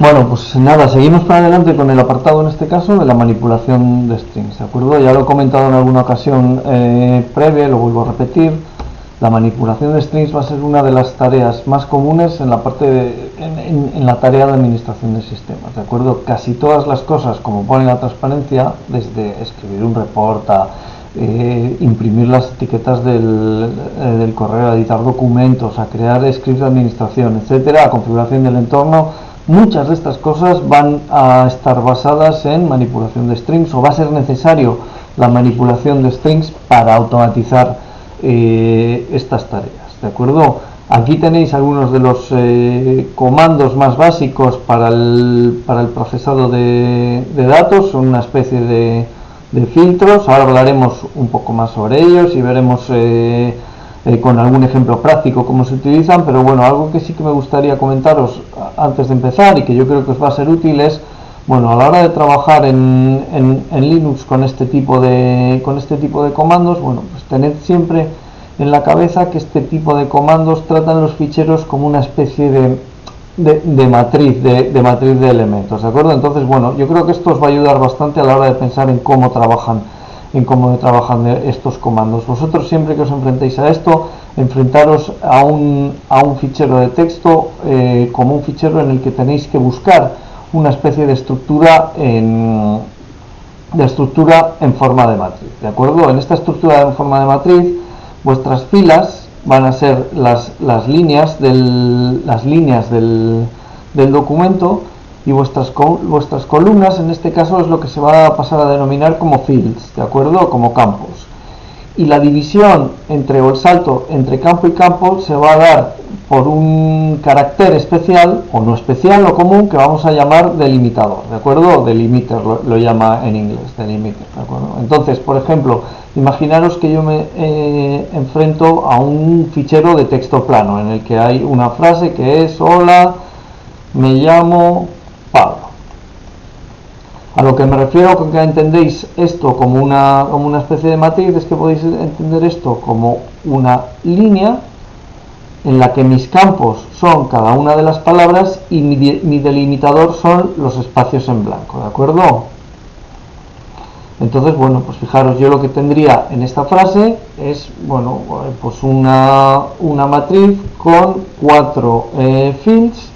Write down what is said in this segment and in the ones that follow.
Bueno, pues nada, seguimos para adelante con el apartado en este caso de la manipulación de strings, ¿de acuerdo? Ya lo he comentado en alguna ocasión previa, lo vuelvo a repetir. La manipulación de strings va a ser una de las tareas más comunes en la en la tarea de administración de sistemas, ¿de acuerdo? Casi todas las cosas, como pone la transparencia, desde escribir un report a imprimir las etiquetas del correo, a editar documentos, a crear scripts de administración, etcétera, a configuración del entorno. Muchas de estas cosas van a estar basadas en manipulación de strings, o va a ser necesario la manipulación de strings para automatizar estas tareas, ¿de acuerdo? Aquí tenéis algunos de los comandos más básicos para el procesado de datos. Son una especie de filtros. Ahora hablaremos un poco más sobre ellos y veremos con algún ejemplo práctico cómo se utilizan, pero bueno, algo que sí que me gustaría comentaros antes de empezar y que yo creo que os va a ser útil es, bueno, a la hora de trabajar en Linux con este tipo de comandos, bueno, pues tened siempre en la cabeza que este tipo de comandos tratan los ficheros como una especie de matriz de elementos, ¿de acuerdo? Entonces, bueno, yo creo que esto os va a ayudar bastante a la hora de pensar en cómo trabajan estos comandos. Vosotros, siempre que os enfrentéis a esto, enfrentaros a un fichero de texto como un fichero en el que tenéis que buscar una especie de estructura en forma de matriz, ¿de acuerdo? En esta estructura en forma de matriz, vuestras filas van a ser las líneas del documento, y vuestras columnas, en este caso, es lo que se va a pasar a denominar como fields, ¿de acuerdo? Como campos. Y la división o el salto entre campo y campo se va a dar por un carácter especial, o no especial, o común, que vamos a llamar delimitador, ¿de acuerdo? Delimiter lo llama en inglés, delimiter, ¿de acuerdo? Entonces, por ejemplo, imaginaros que yo me enfrento a un fichero de texto plano en el que hay una frase que es: hola, me llamo Pablo. A lo que me refiero con que entendéis esto como una especie de matriz es que podéis entender esto como una línea en la que mis campos son cada una de las palabras y mi delimitador son los espacios en blanco, ¿de acuerdo? Entonces, bueno, pues fijaros, yo lo que tendría en esta frase es, bueno, pues una matriz con 4 fields,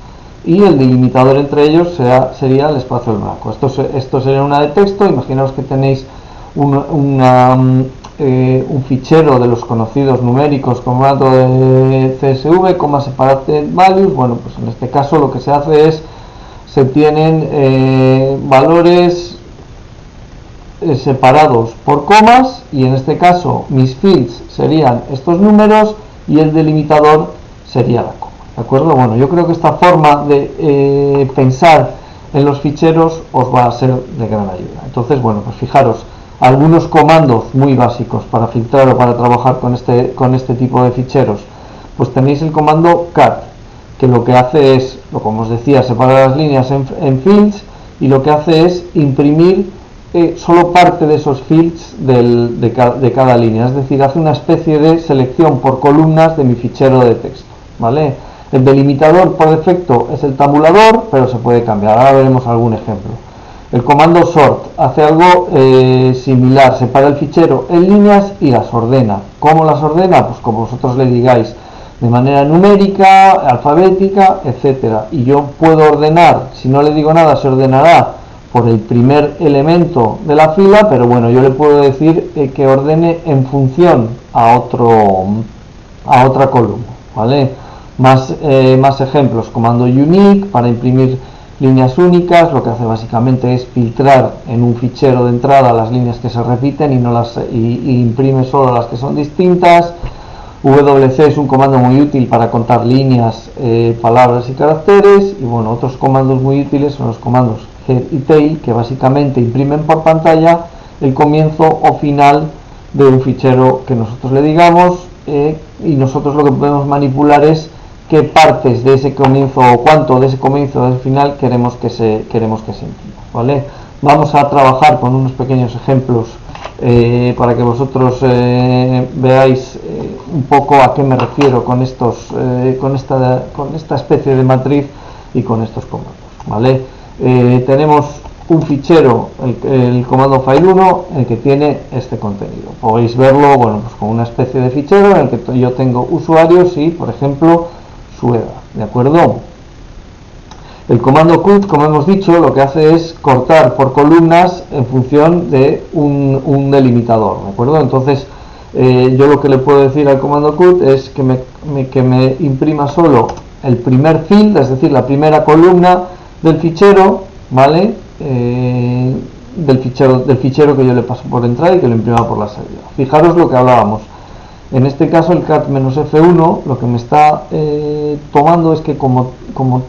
y el delimitador entre ellos sería el espacio en blanco. Esto sería una de texto. Imaginaos que tenéis un fichero de los conocidos numéricos con formato de CSV, separated values. Bueno, pues en este caso lo que se hace es, se tienen valores separados por comas, y en este caso mis fields serían estos números y el delimitador sería la coma, ¿de acuerdo? Bueno, yo creo que esta forma de pensar en los ficheros os va a ser de gran ayuda. Entonces, bueno, pues fijaros, algunos comandos muy básicos para filtrar o para trabajar con este tipo de ficheros. Pues tenéis el comando cat, que lo que hace es, como os decía, separar las líneas en fields, y lo que hace es imprimir solo parte de esos fields de cada línea, es decir, hace una especie de selección por columnas de mi fichero de texto, ¿vale? El delimitador por defecto es el tabulador, pero se puede cambiar. Ahora veremos algún ejemplo. El comando sort hace algo similar, separa el fichero en líneas y las ordena. ¿Cómo las ordena? Pues como vosotros le digáis, de manera numérica, alfabética, etcétera. Y yo puedo ordenar, si no le digo nada, se ordenará por el primer elemento de la fila, pero bueno, yo le puedo decir que ordene en función a otra columna, ¿vale? Más ejemplos. Comando unique para imprimir líneas únicas. Lo que hace básicamente es filtrar en un fichero de entrada las líneas que se repiten y imprime solo las que son distintas. WC es un comando muy útil para contar líneas, palabras y caracteres. Y bueno, otros comandos muy útiles son los comandos head y tail, que básicamente imprimen por pantalla el comienzo o final de un fichero que nosotros le digamos, y nosotros lo que podemos manipular es qué partes de ese comienzo, o cuánto de ese comienzo o del final queremos que se imprima, ¿vale? Vamos a trabajar con unos pequeños ejemplos para que vosotros veáis un poco a qué me refiero con esta especie de matriz y con estos comandos. ¿vale? Tenemos un fichero, el comando file1, el que tiene este contenido. Podéis verlo, bueno, pues con una especie de fichero en el que yo tengo usuarios y, por ejemplo, su edad, ¿de acuerdo? El comando cut, como hemos dicho, lo que hace es cortar por columnas en función de un delimitador, ¿de acuerdo? Entonces, yo lo que le puedo decir al comando cut es que me imprima solo el primer field, es decir, la primera columna del fichero, ¿vale? Del fichero que yo le paso por entrada y que lo imprima por la salida. Fijaros lo que hablábamos. En este caso el cat-F1 lo que me está tomando es que como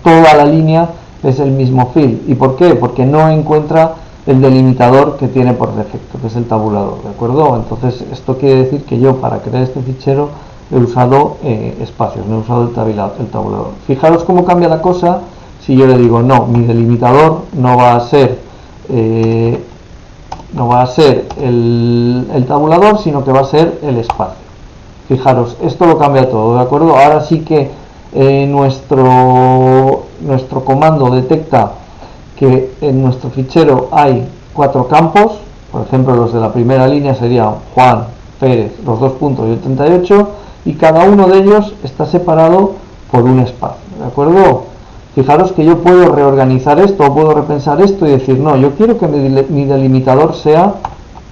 toda la línea es el mismo field. ¿Y por qué? Porque no encuentra el delimitador que tiene por defecto, que es el tabulador, ¿de acuerdo? Entonces esto quiere decir que yo para crear este fichero he usado espacios, no he usado el tabulador. Fijaros cómo cambia la cosa si yo le digo no, mi delimitador no va a ser el tabulador, sino que va a ser el espacio. Fijaros, esto lo cambia todo, ¿de acuerdo? Ahora sí que nuestro comando detecta que en nuestro fichero hay 4 campos, por ejemplo los de la primera línea serían Juan, Pérez, los 2 puntos y el 38, y cada uno de ellos está separado por un espacio, ¿de acuerdo? Fijaros que yo puedo reorganizar esto, puedo repensar esto y decir, no, yo quiero que mi delimitador sea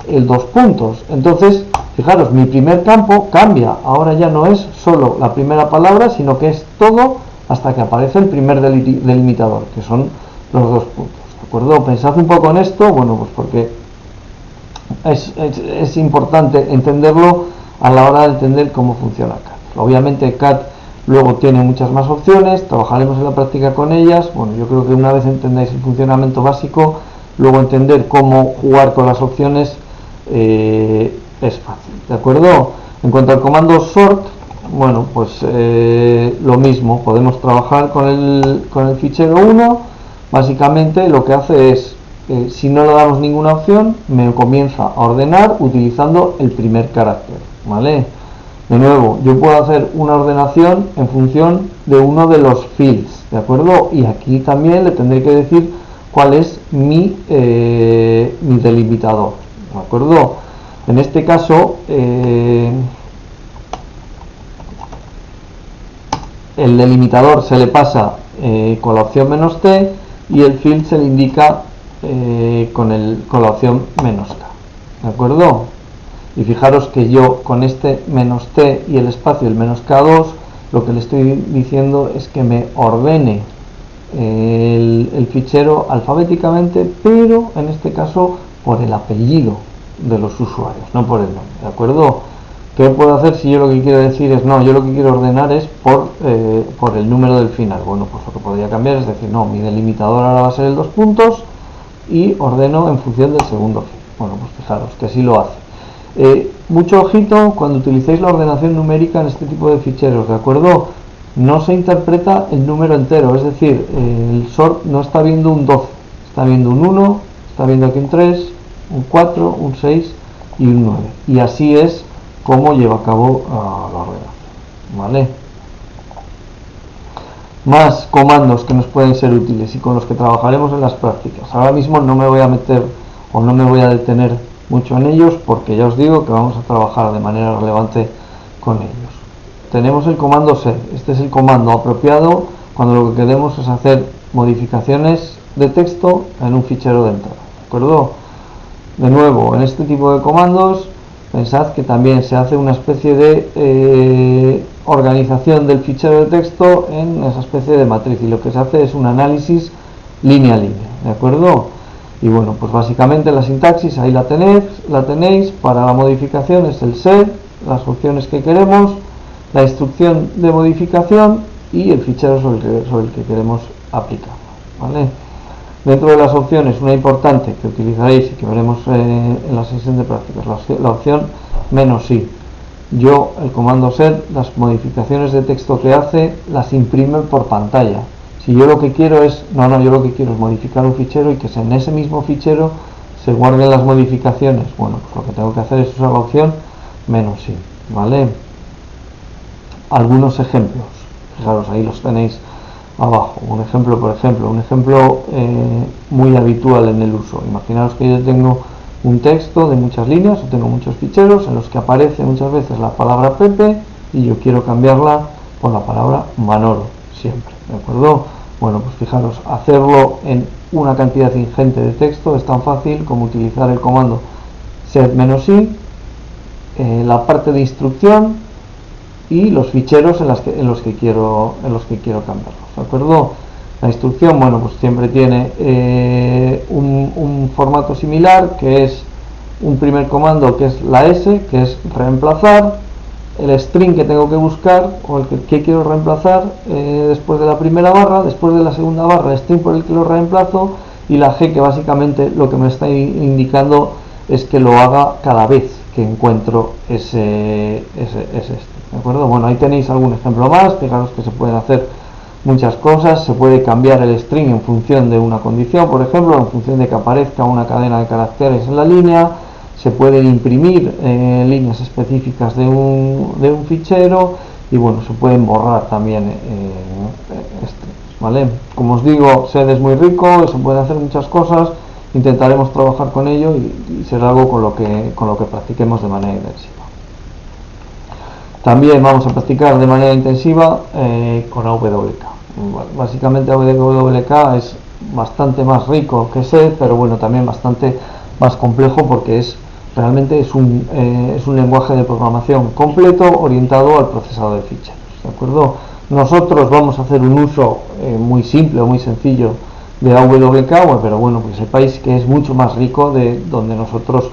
el 2 puntos. Entonces, fijaros, mi primer campo cambia. Ahora ya no es solo la primera palabra, sino que es todo hasta que aparece el primer delimitador, que son los 2 puntos. ¿De acuerdo? Pensad un poco en esto, bueno, pues porque es importante entenderlo a la hora de entender cómo funciona CAT. Obviamente CAT luego tiene muchas más opciones, trabajaremos en la práctica con ellas. Bueno, yo creo que una vez entendáis el funcionamiento básico, luego entender cómo jugar con las opciones es fácil, ¿de acuerdo? En cuanto al comando sort, bueno, pues lo mismo, podemos trabajar con el fichero 1. Básicamente lo que hace es, si no le damos ninguna opción, me comienza a ordenar utilizando el primer carácter, ¿vale? De nuevo, yo puedo hacer una ordenación en función de uno de los fields, ¿de acuerdo? Y aquí también le tendré que decir cuál es mi delimitador, ¿de acuerdo? En este caso, el delimitador se le pasa con la opción "-t", y el field se le indica con la opción "-k", ¿de acuerdo? Y fijaros que yo con este "-t" y el espacio el "-k2", lo que le estoy diciendo es que me ordene el fichero alfabéticamente, pero en este caso por el apellido de los usuarios, no por el nombre, ¿de acuerdo? ¿Qué puedo hacer si yo lo que quiero decir es, no, yo lo que quiero ordenar es por el número del final? Bueno, pues lo que podría cambiar es decir, no, mi delimitador ahora va a ser el 2 puntos y ordeno en función del segundo fin. Bueno, pues fijaros que así lo hace. Mucho ojito cuando utilicéis la ordenación numérica en este tipo de ficheros, ¿de acuerdo? No se interpreta el número entero, es decir, el sort no está viendo un 12, está viendo un 1, está viendo aquí un 3, un 4, un 6 y un 9. Y así es como lleva a cabo la ordenación, ¿vale? Más comandos que nos pueden ser útiles y con los que trabajaremos en las prácticas. Ahora mismo no me voy a meter o no me voy a detener mucho en ellos porque ya os digo que vamos a trabajar de manera relevante con ellos. Tenemos el comando set. Este es el comando apropiado cuando lo que queremos es hacer modificaciones de texto en un fichero de entrada, ¿de acuerdo? De nuevo, en este tipo de comandos pensad que también se hace una especie de organización del fichero de texto en esa especie de matriz, y lo que se hace es un análisis línea a línea, ¿de acuerdo? Y bueno, pues básicamente la sintaxis ahí la tenéis. Para la modificación es el set, las opciones que queremos, la instrucción de modificación y el fichero sobre el que queremos aplicarlo, ¿vale? Dentro de las opciones, una importante que utilizaréis y que veremos en la sesión de prácticas, la opción "-i". Yo, el comando set, las modificaciones de texto que hace las imprime por pantalla. Si yo lo que quiero es, yo lo que quiero es modificar un fichero y que en ese mismo fichero se guarden las modificaciones. Bueno, pues lo que tengo que hacer es usar la opción "-i", ¿vale? Algunos ejemplos, fijaros, ahí los tenéis abajo. Un ejemplo, por ejemplo, muy habitual en el uso. Imaginaos que yo tengo un texto de muchas líneas o tengo muchos ficheros en los que aparece muchas veces la palabra Pepe y yo quiero cambiarla por la palabra Manolo, siempre, ¿de acuerdo? Bueno, pues fijaros, hacerlo en una cantidad ingente de texto es tan fácil como utilizar el comando sed-i, la parte de instrucción y los ficheros en los que quiero cambiarlos, ¿de acuerdo? La instrucción, bueno, pues siempre tiene un formato similar, que es un primer comando que es la S, que es reemplazar, el string que tengo que buscar o el que quiero reemplazar después de la primera barra, después de la segunda barra el string por el que lo reemplazo, y la G, que básicamente lo que me está indicando es que lo haga cada vez que encuentro ese string, ¿de acuerdo? Bueno, ahí tenéis algún ejemplo más. Fijaros que se pueden hacer muchas cosas. Se puede cambiar el string en función de una condición, por ejemplo, en función de que aparezca una cadena de caracteres en la línea. Se pueden imprimir líneas específicas de un fichero, y bueno, se pueden borrar también strings, ¿vale? Como os digo, sed es muy rico, se pueden hacer muchas cosas. Intentaremos trabajar con ello y será algo con lo que practiquemos de manera intensiva. También vamos a practicar de manera intensiva con AWK. Básicamente AWK es bastante más rico que sed, pero bueno, también bastante más complejo, porque realmente es un lenguaje de programación completo orientado al procesado de ficheros, ¿de acuerdo? Nosotros vamos a hacer un uso muy simple o muy sencillo de AWK, pero bueno, que sepáis que es mucho más rico de donde nosotros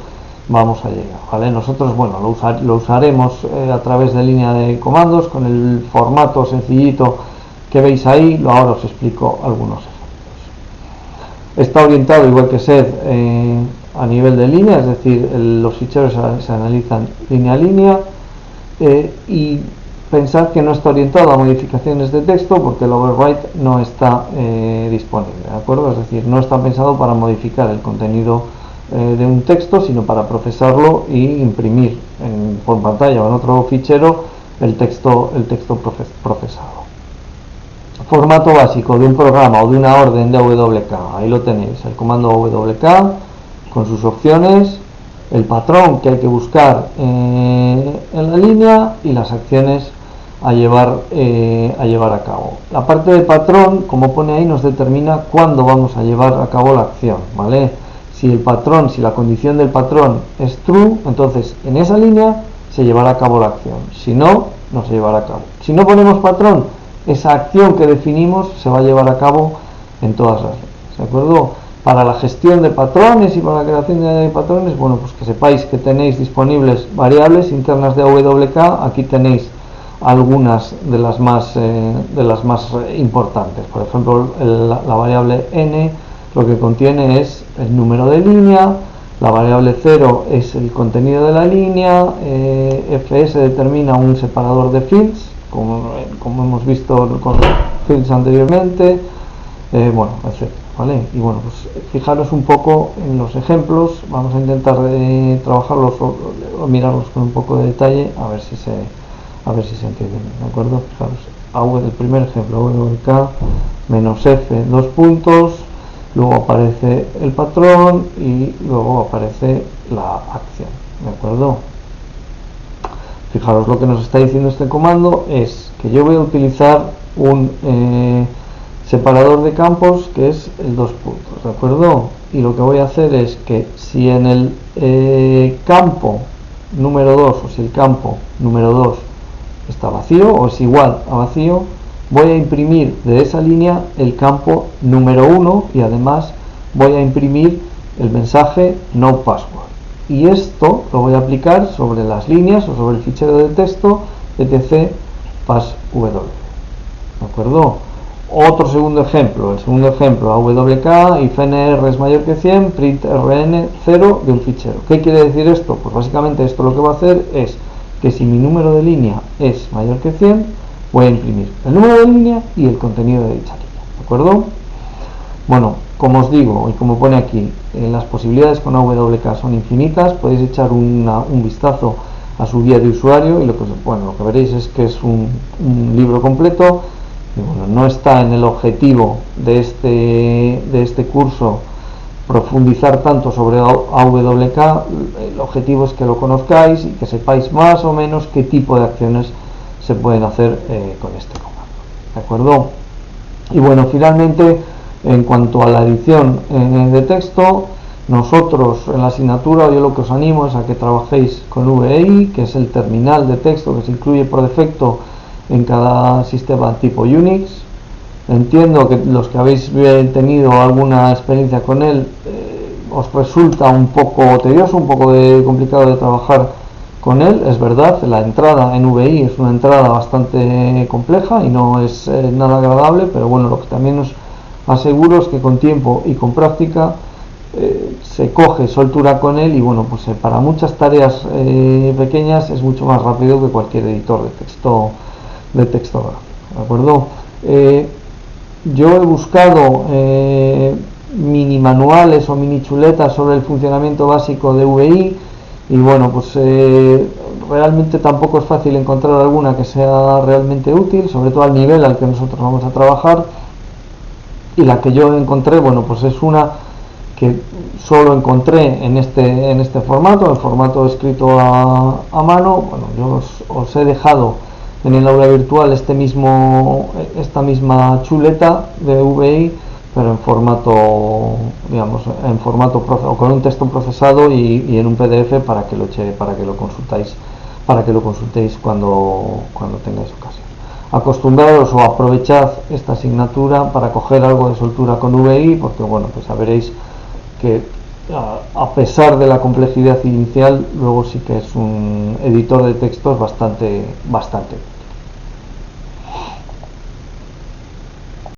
vamos a llegar, ¿vale? Nosotros, bueno, lo usaremos a través de línea de comandos con el formato sencillito que veis ahí. Ahora os explico algunos ejemplos. Está orientado, igual que sed, a nivel de línea, es decir, los ficheros se analizan línea a línea, y pensad que no está orientado a modificaciones de texto, porque el overwrite no está disponible, ¿de acuerdo? Es decir, no está pensado para modificar el contenido de un texto, sino para procesarlo y imprimir por pantalla o en otro fichero el texto procesado. Formato básico de un programa o de una orden de AWK, ahí lo tenéis, el comando AWK con sus opciones, el patrón que hay que buscar en la línea y las acciones a llevar a cabo. La parte de patrón, como pone ahí, nos determina cuándo vamos a llevar a cabo la acción, ¿vale? Si la condición del patrón es true, entonces en esa línea se llevará a cabo la acción. Si no, no se llevará a cabo. Si no ponemos patrón, esa acción que definimos se va a llevar a cabo en todas las líneas, ¿de acuerdo? Para la gestión de patrones y para la creación de patrones, bueno, pues que sepáis que tenéis disponibles variables internas de AWK. Aquí tenéis algunas de las más importantes. Por ejemplo, la variable n lo que contiene es el número de línea, la variable 0 es el contenido de la línea, fs determina un separador de fields, como hemos visto con fields anteriormente, bueno, etc. ¿Vale? Y bueno, pues fijaros un poco en los ejemplos. Vamos a intentar trabajarlos o mirarlos con un poco de detalle, a ver si se entiende, ¿de acuerdo? Fijaros, el primer ejemplo, AWK -f, 2 puntos, luego aparece el patrón y luego aparece la acción, ¿de acuerdo? Fijaros, lo que nos está diciendo este comando es que yo voy a utilizar un separador de campos que es el 2 puntos, ¿de acuerdo? Y lo que voy a hacer es que si en el campo número 2, o si el campo número 2 está vacío o es igual a vacío, voy a imprimir de esa línea el campo número 1 y además voy a imprimir el mensaje no password. Y esto lo voy a aplicar sobre las líneas o sobre el fichero de texto etc passwd, ¿de acuerdo? Otro segundo ejemplo, el segundo ejemplo, AWK if nr es mayor que 100, print rn 0 de un fichero. ¿Qué quiere decir esto? Pues básicamente esto lo que va a hacer es que si mi número de línea es mayor que 100, voy a imprimir el número de línea y el contenido de dicha línea, ¿de acuerdo? Bueno, como os digo y como pone aquí, las posibilidades con AWK son infinitas. Podéis echar un vistazo a su guía de usuario y lo que veréis es que es un libro completo Y bueno, no está en el objetivo de este curso profundizar tanto sobre AWK. El objetivo es que lo conozcáis y que sepáis más o menos qué tipo de acciones se pueden hacer con este comando, ¿de acuerdo? Y bueno, finalmente, en cuanto a la edición de texto, nosotros en la asignatura, yo lo que os animo es a que trabajéis con VI, que es el terminal de texto que se incluye por defecto en cada sistema tipo Unix. Entiendo que los que habéis tenido alguna experiencia con él os resulta un poco tedioso, un poco complicado de trabajar con él. Es verdad, la entrada en VI es una entrada bastante compleja y no es nada agradable, pero bueno, lo que también os aseguro es que con tiempo y con práctica se coge soltura con él, y bueno, pues para muchas tareas pequeñas es mucho más rápido que cualquier editor de texto gráfico, ¿de acuerdo? Yo he buscado mini manuales o mini chuletas sobre el funcionamiento básico de VI, y bueno, pues realmente tampoco es fácil encontrar alguna que sea realmente útil, sobre todo al nivel al que nosotros vamos a trabajar. Y la que yo encontré, bueno, pues es una que solo encontré en este formato, en formato escrito a mano. Bueno, yo os he dejado en el aula virtual esta misma chuleta de VI, pero en formato, digamos, o con un texto procesado y en un PDF para que lo consultéis cuando tengáis ocasión. Acostumbraros o aprovechad esta asignatura para coger algo de soltura con VI, porque bueno, pues ya veréis que a pesar de la complejidad inicial, luego sí que es un editor de textos bastante